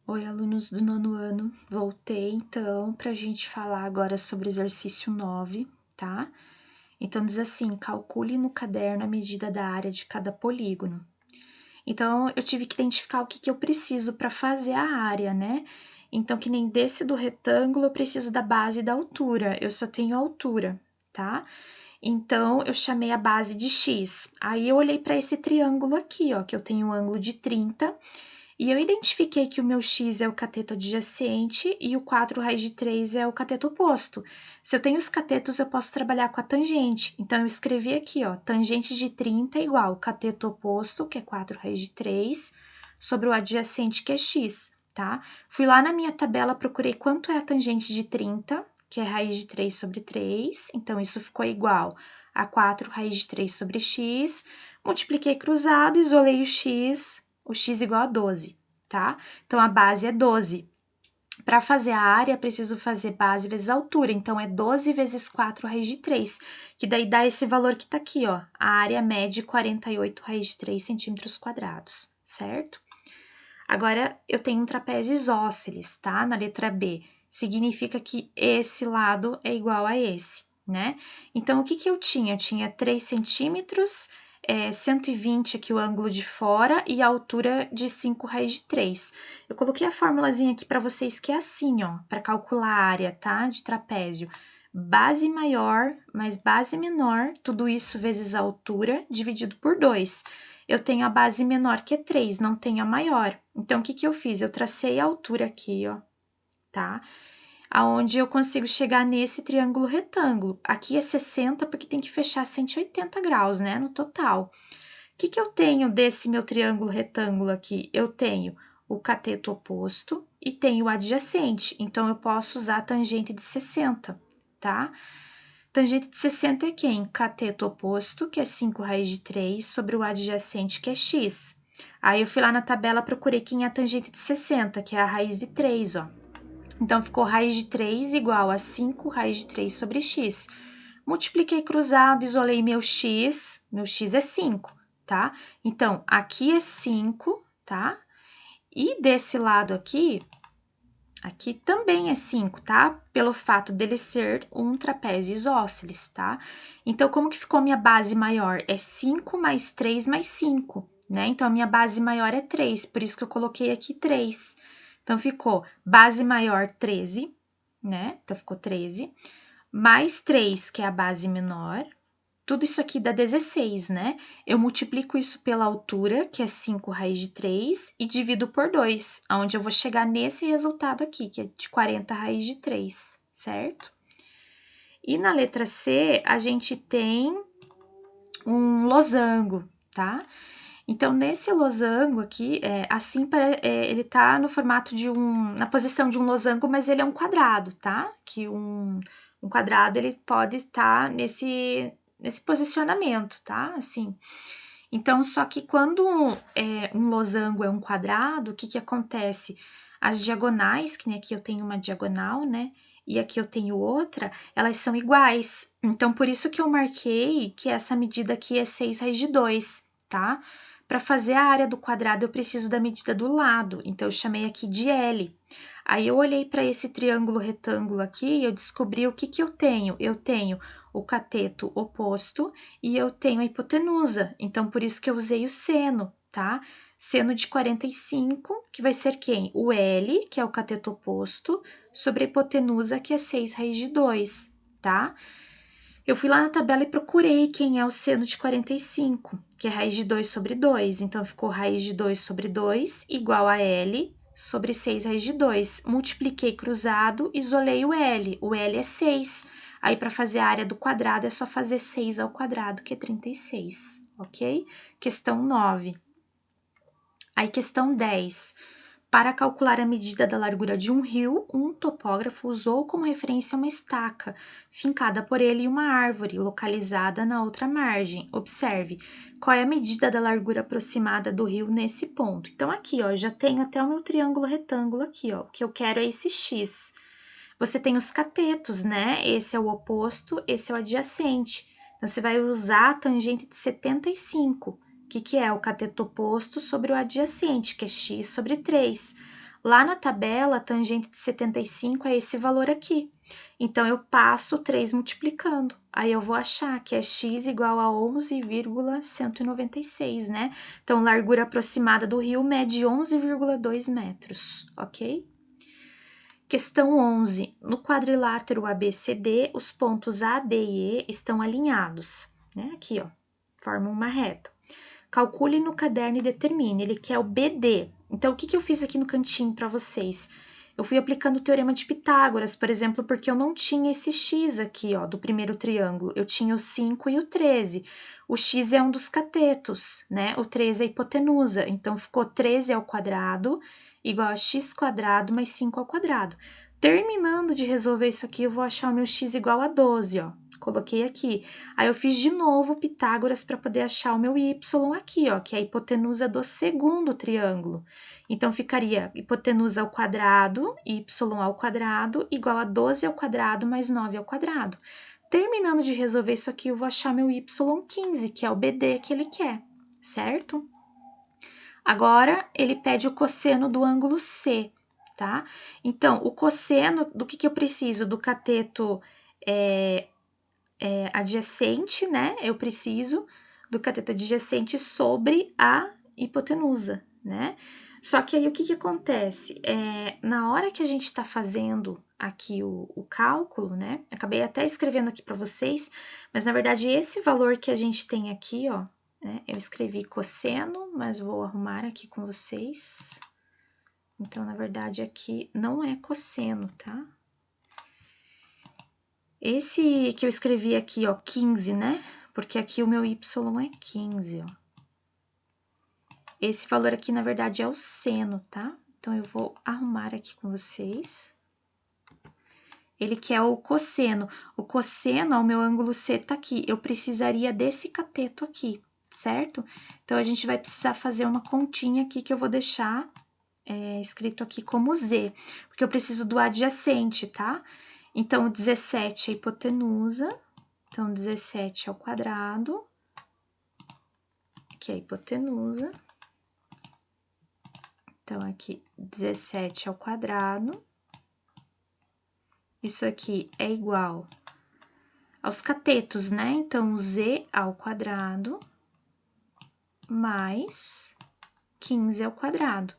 Oi, alunos do nono ano. Voltei, então, para a gente falar agora sobre o exercício 9, tá? Então, diz assim, calcule no caderno a medida da área de cada polígono. Então, eu tive que identificar o que eu preciso para fazer a área, né? Então, que nem desse do retângulo, eu preciso da base e da altura. Eu só tenho altura, tá? Então, eu chamei a base de x. Aí, eu olhei para esse triângulo aqui, ó, que eu tenho um ângulo de 30, e eu identifiquei que o meu x é o cateto adjacente e o 4 raiz de 3 é o cateto oposto. Se eu tenho os catetos, eu posso trabalhar com a tangente. Então, eu escrevi aqui, ó, tangente de 30 é igual ao cateto oposto, que é 4 raiz de 3, sobre o adjacente, que é x, tá? Fui lá na minha tabela, procurei quanto é a tangente de 30, que é raiz de 3 sobre 3. Então, isso ficou igual a 4 raiz de 3 sobre x. Multipliquei cruzado, isolei o x igual a 12, tá? Então, a base é 12. Para fazer a área, preciso fazer base vezes altura. Então, é 12 vezes 4 raiz de 3, que daí dá esse valor que tá aqui, ó. A área mede 48 raiz de 3 centímetros quadrados, certo? Agora, eu tenho um trapézio isósceles, tá? Na letra B. Significa que esse lado é igual a esse, né? Então, o que eu tinha? Eu tinha 3 centímetros, 120 aqui o ângulo de fora e a altura de 5 raiz de 3. Eu coloquei a formulazinha aqui para vocês que é assim, ó, para calcular a área, tá? De trapézio. Base maior mais base menor, tudo isso vezes a altura, dividido por 2. Eu tenho a base menor, que é 3, não tenho a maior. Então, o que eu fiz? Eu tracei a altura aqui, ó, tá? Aonde eu consigo chegar nesse triângulo retângulo. Aqui é 60, porque tem que fechar 180 graus, né, no total. O que eu tenho desse meu triângulo retângulo aqui? Eu tenho o cateto oposto e tenho o adjacente. Então, eu posso usar a tangente de 60, tá? Tangente de 60 é quem? Cateto oposto, que é 5 raiz de 3, sobre o adjacente, que é x. Aí, eu fui lá na tabela, procurei quem é a tangente de 60, que é a raiz de 3, ó. Então, ficou raiz de 3 igual a 5 raiz de 3 sobre x. Multipliquei cruzado, isolei meu x é 5, tá? Então, aqui é 5, tá? E desse lado aqui também é 5, tá? Pelo fato dele ser um trapézio isósceles, tá? Então, como que ficou minha base maior? É 5 mais 3 mais 5, né? Então, a minha base maior é 3, por isso que eu coloquei aqui 3. Então, ficou base maior 13, né? Então, ficou 13, mais 3, que é a base menor. Tudo isso aqui dá 16, né? Eu multiplico isso pela altura, que é 5 raiz de 3, e divido por 2, onde eu vou chegar nesse resultado aqui, que é de 40 raiz de 3, certo? E na letra C, a gente tem um losango, tá? Então, nesse losango aqui, ele tá no formato de na posição de um losango, mas ele é um quadrado, tá? Que um quadrado, ele pode estar nesse posicionamento, tá? Assim. Então, só que quando um losango é um quadrado, o que acontece? As diagonais, que nem aqui eu tenho uma diagonal, né? E aqui eu tenho outra, elas são iguais. Então, por isso que eu marquei que essa medida aqui é 6 raiz de 2, tá? Para fazer a área do quadrado, eu preciso da medida do lado. Então, eu chamei aqui de L. Aí, eu olhei para esse triângulo retângulo aqui e eu descobri o que eu tenho. Eu tenho o cateto oposto e eu tenho a hipotenusa. Então, por isso que eu usei o seno, tá? Seno de 45, que vai ser quem? O L, que é o cateto oposto, sobre a hipotenusa, que é 6 raiz de 2, tá? Eu fui lá na tabela e procurei quem é o seno de 45, que é raiz de 2 sobre 2. Então, ficou raiz de 2 sobre 2 igual a L sobre 6 raiz de 2. Multipliquei cruzado, isolei o L. O L é 6. Aí, para fazer a área do quadrado, é só fazer 6 ao quadrado, que é 36, ok? Questão 9. Aí, questão 10. Para calcular a medida da largura de um rio, um topógrafo usou como referência uma estaca, fincada por ele em uma árvore, localizada na outra margem. Observe, qual é a medida da largura aproximada do rio nesse ponto. Então, aqui, ó, já tenho até o meu triângulo retângulo aqui, ó. O que eu quero é esse X. Você tem os catetos, né? Esse é o oposto, esse é o adjacente. Então, você vai usar a tangente de 75. O que é o cateto oposto sobre o adjacente, que é x sobre 3. Lá na tabela, a tangente de 75 é esse valor aqui. Então, eu passo 3 multiplicando. Aí, eu vou achar que é x igual a 11,196, né? Então, largura aproximada do rio mede 11,2 metros, ok? Questão 11. No quadrilátero ABCD, os pontos A, D e E estão alinhados, né? Aqui, ó, formam uma reta. Calcule no caderno e determine. Ele quer o BD. Então, o que eu fiz aqui no cantinho para vocês? Eu fui aplicando o teorema de Pitágoras, por exemplo, porque eu não tinha esse x aqui, ó, do primeiro triângulo. Eu tinha o 5 e o 13. O x é um dos catetos, né? O 13 é a hipotenusa. Então, ficou 13 ao quadrado igual a x quadrado mais 5 ao quadrado. Terminando de resolver isso aqui, eu vou achar o meu x igual a 12, ó. Coloquei aqui. Aí, eu fiz de novo Pitágoras para poder achar o meu y aqui, ó, que é a hipotenusa do segundo triângulo. Então, ficaria hipotenusa ao quadrado, y ao quadrado, igual a 12 ao quadrado mais 9 ao quadrado. Terminando de resolver isso aqui, eu vou achar meu y15, que é o BD que ele quer, certo? Agora, ele pede o cosseno do ângulo C, tá? Então, o cosseno, do que eu preciso? Do cateto adjacente, né? Eu preciso do cateto adjacente sobre a hipotenusa, né? Só que aí o que acontece? Na hora que a gente está fazendo aqui o cálculo, né? Acabei até escrevendo aqui para vocês, mas na verdade esse valor que a gente tem aqui, ó, né? Eu escrevi cosseno, mas vou arrumar aqui com vocês. Então, na verdade, aqui não é cosseno, tá? Esse que eu escrevi aqui, ó, 15, né? Porque aqui o meu y é 15, ó. Esse valor aqui, na verdade, é o seno, tá? Então, eu vou arrumar aqui com vocês. Ele quer o cosseno. O cosseno, ó, o meu ângulo C tá aqui. Eu precisaria desse cateto aqui, certo? Então, a gente vai precisar fazer uma continha aqui que eu vou deixar escrito aqui como Z, porque eu preciso do adjacente, tá? Então, 17 é a hipotenusa. Então, 17 ao quadrado, que é a hipotenusa. Então, aqui, 17 ao quadrado. Isso aqui é igual aos catetos, né? Então, z ao quadrado mais 15 ao quadrado.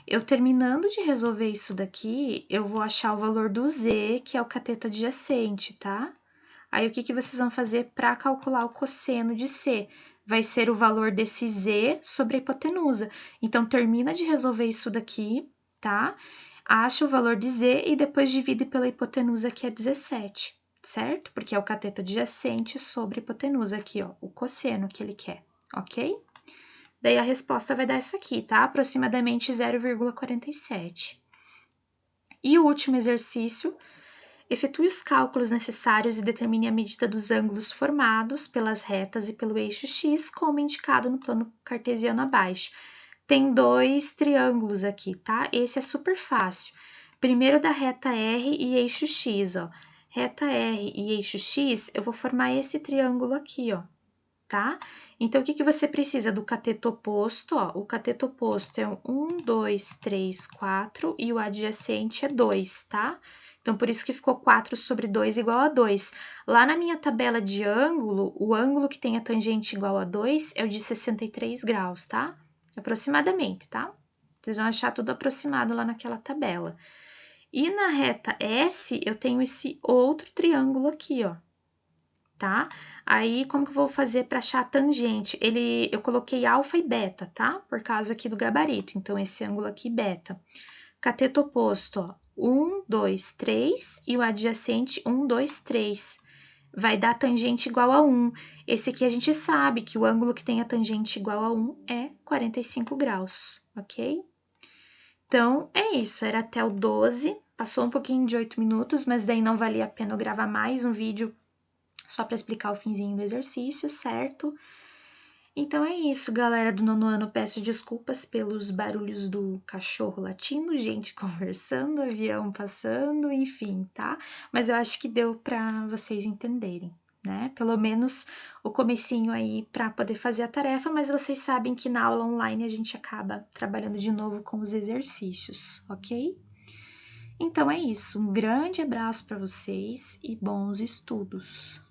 Eu terminando de resolver isso daqui, eu vou achar o valor do z, que é o cateto adjacente, tá? Aí, o que vocês vão fazer para calcular o cosseno de C? Vai ser o valor desse Z sobre a hipotenusa. Então, termina de resolver isso daqui, tá? Acha o valor de Z e depois divide pela hipotenusa, que é 17, certo? Porque é o cateto adjacente sobre a hipotenusa aqui, ó, o cosseno que ele quer, ok? Daí, a resposta vai dar essa aqui, tá? Aproximadamente 0,47. E o último exercício: efetue os cálculos necessários e determine a medida dos ângulos formados pelas retas e pelo eixo X, como indicado no plano cartesiano abaixo. Tem 2 triângulos aqui, tá? Esse é super fácil. Primeiro da reta R e eixo X, ó. Reta R e eixo X, eu vou formar esse triângulo aqui, ó, tá? Então, o que você precisa? Do cateto oposto, ó. O cateto oposto é 1, 2, 3, 4 e o adjacente é 2, tá? Então, por isso que ficou 4 sobre 2 igual a 2. Lá na minha tabela de ângulo, o ângulo que tem a tangente igual a 2 é o de 63 graus, tá? Aproximadamente, tá? Vocês vão achar tudo aproximado lá naquela tabela. E na reta S, eu tenho esse outro triângulo aqui, ó, tá? Aí, como que eu vou fazer para achar a tangente? Eu coloquei alfa e beta, tá? Por causa aqui do gabarito. Então, esse ângulo aqui, beta. Cateto oposto, ó. 1, 2, 3 e o adjacente 1, 2, 3. Vai dar tangente igual a 1. Esse aqui a gente sabe que o ângulo que tem a tangente igual a 1 é 45 graus, ok? Então, é isso. Era até o 12. Passou um pouquinho de 8 minutos, mas daí não valia a pena eu gravar mais um vídeo só para explicar o finzinho do exercício, certo? Então é isso, galera do nono ano. Peço desculpas pelos barulhos do cachorro latindo, gente conversando, avião passando, enfim, tá? Mas eu acho que deu para vocês entenderem, né? Pelo menos o comecinho aí para poder fazer a tarefa, mas vocês sabem que na aula online a gente acaba trabalhando de novo com os exercícios, ok? Então é isso, um grande abraço para vocês e bons estudos!